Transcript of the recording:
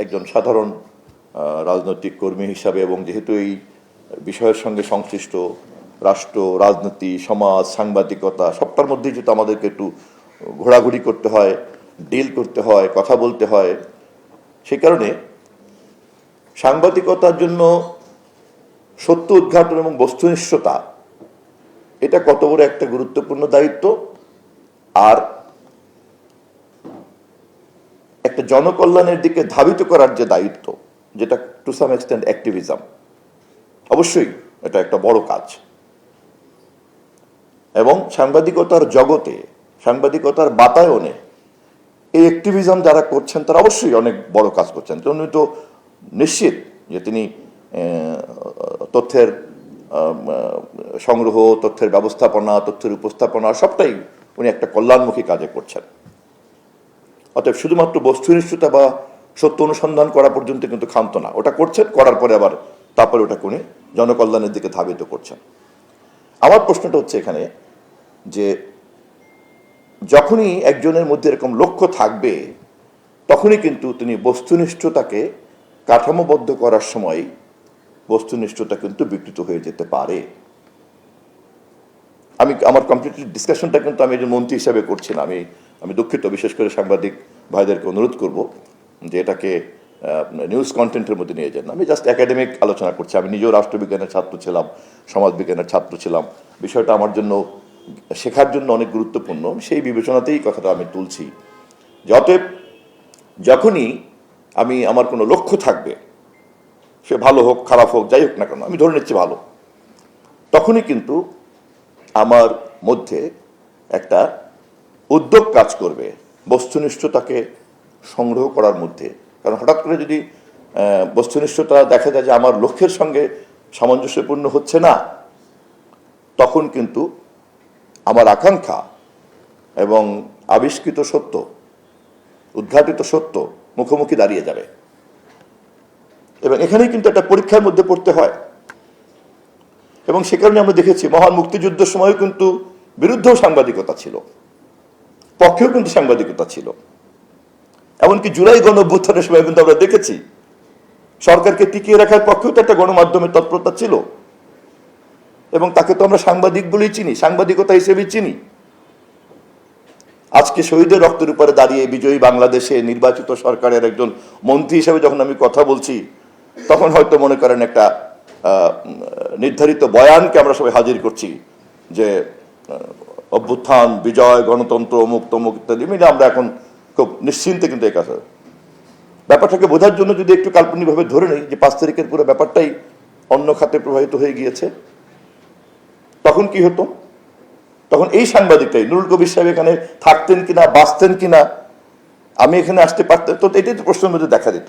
একজন সাধারণ রাজনৈতিক কর্মী হিসাবে এবং যেহেতু এই বিষয়ের সঙ্গে সংশ্লিষ্ট রাষ্ট্র, রাজনীতি, সমাজ, সাংবাদিকতা সবটার মধ্যেই যেহেতু আমাদেরকে একটু ঘোরাঘুরি করতে হয়, ডিল করতে হয়, কথা বলতে হয়, সেই কারণে সাংবাদিকতার জন্য সত্য উদ্ঘাটন এবং বস্তুনিষ্ঠতা এটা কত বড় একটা গুরুত্বপূর্ণ দায়িত্ব, আর একটা জনকল্যাণের দিকে ধাবিত করার যে দায়িত্ব, যেটা টু সাম এক্সটেন্ট অ্যাক্টিভিজম, অবশ্যই এটা একটা বড় কাজ। এবং সাংবাদিকতার জগতে, সাংবাদিকতার বাতায়নে এই অ্যাক্টিভিজম যারা করছেন তারা অবশ্যই অনেক বড় কাজ করছেন। উনি তো নিশ্চিত যে তিনি তথ্যের সংগ্রহ, তথ্যের ব্যবস্থাপনা, তথ্যের উপস্থাপনা সবটাই উনি একটা কল্যাণমুখী কাজে করছেন। অতএব শুধুমাত্র বস্তুনিষ্ঠতা বা সত্য অনুসন্ধান করা পর্যন্ত কিন্তু ক্ষান্ত না, ওটা করছেন, করার পরে আবার তারপরে ওটাকে উনি জনকল্যাণের দিকে ধাবিত করছেন। আমার প্রশ্নটা হচ্ছে এখানে যে যখনই একজনের মধ্যে এরকম লক্ষ্য থাকবে তখনই কিন্তু তিনি বস্তুনিষ্ঠতাকে কাঠামোবদ্ধ করার সময় বস্তুনিষ্ঠতা কিন্তু বিকৃত হয়ে যেতে পারে। আমার কমপ্লিটলি ডিসকাশনটা কিন্তু আমি একজন মন্ত্রী হিসাবে করছি না। আমি দুঃখিত, বিশেষ করে সাংবাদিক ভাইদেরকে অনুরোধ করব যে এটাকে নিউজ কন্টেন্টের মধ্যে নিয়ে যান। আমি জাস্ট একাডেমিক আলোচনা করছি। আমি নিজেও রাষ্ট্রবিজ্ঞানের ছাত্র ছিলাম, সমাজবিজ্ঞানের ছাত্র ছিলাম। বিষয়টা আমার জন্য শেখার জন্য অনেক গুরুত্বপূর্ণ, সেই বিবেচনাতেই কথাটা আমি তুলছি। অতএব যখনই আমার কোনো লক্ষ্য থাকবে, সে ভালো হোক খারাপ হোক যাই হোক না কেন, আমি ধরে নিচ্ছি ভালো, তখনই কিন্তু আমার মধ্যে একটা উদ্যোগ কাজ করবে বস্তুনিষ্ঠতাকে সংগ্রহ করার মধ্যে। কারণ হঠাৎ করে যদি বস্তুনিষ্ঠতা দেখা যায় যে আমার লক্ষ্যের সঙ্গে সামঞ্জস্যপূর্ণ হচ্ছে না, তখন কিন্তু আমার আকাঙ্ক্ষা এবং আবিষ্কৃত সত্য, উদ্ঘাটিত সত্য মুখোমুখি দাঁড়িয়ে যাবে। এবং এখানেই কিন্তু একটা পরীক্ষার মধ্যে পড়তে হয়। এবং সে কারণে আমরা দেখেছি মহান মুক্তিযুদ্ধের সময়ও কিন্তু বিরুদ্ধেও সাংবাদিকতা ছিল, পক্ষেও কিন্তু সাংবাদিকতা ছিল। এমনকি জুলাই গণঅভ্যুত্থানের সময় কিন্তু আমরা দেখেছি সরকারকে টিকিয়ে রাখার পক্ষেও তো একটা গণমাধ্যমের তৎপরতা ছিল। এবং তাকে তো আমরা সাংবাদিক বলেই চিনি, সাংবাদিকতা হিসেবেই চিনি। আজকে শহীদের রক্তের উপরে দাঁড়িয়ে বিজয়ী বাংলাদেশে নির্বাচিত সরকারের একজন মন্ত্রী হিসেবে যখন আমি কথা বলছি, তখন হয়তো মনে করেন একটা নির্ধারিত বয়ানকে আমরা সবাই হাজির করছি যে অভ্যুত্থান, বিজয়, গণতন্ত্র, মুক্ত মুখ ইত্যাদি মিলে আমরা এখন খুব নিশ্চিন্তে কিন্তু এই কাছে ব্যাপারটাকে বোঝার জন্য যদি একটু কাল্পনিকভাবে ধরে নেই যে 5 তারিখের পুরো ব্যাপারটাই অন্য খাতে প্রবাহিত হয়ে গিয়েছে, তখন কি হতো? তখন এই সাংবাদিকটাই নুরুল কবির সাহেব এখানে থাকতেন কিনা, বাঁচতেন কিনা, আমি এখানে আসতে পারতেন, তো এটাই তো প্রশ্নের মধ্যে দেখা দিত।